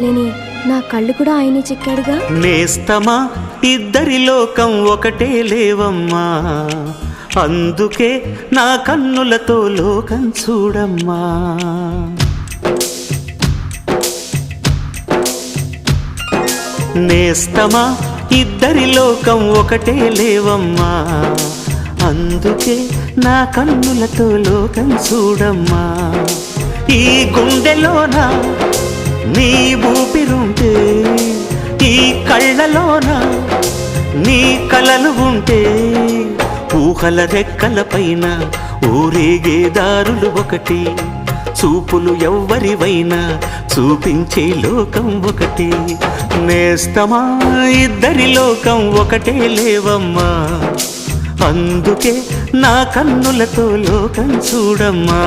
లేని నా కళ్ళు కూడా ఆయనే చెక్కాడుగా. నేస్తమా ఇద్దరి లోకం ఒకటే లేవమ్మా, అందుకే నా కన్నులతో లోకం చూడమ్మా. నేస్తమా ఇద్దరి లోకం ఒకటే లేవమ్మా, అందుకే నా కన్నులతో లోకం చూడమ్మా. ఈ గుండెలోన నీ ఊపిరుంటే, ఈ కళ్ళలోన నీ కలలు ఉంటే, ఊహల రెక్కల పైన ఊరేగే దారులు ఒకటి, చూపులు ఎవ్వరివైనా చూపించే లోకం ఒకటి. నేస్తమా ఇద్దరి లోకం ఒకటే లేవమ్మా, అందుకే నా కన్నులతో లోకం చూడమ్మా.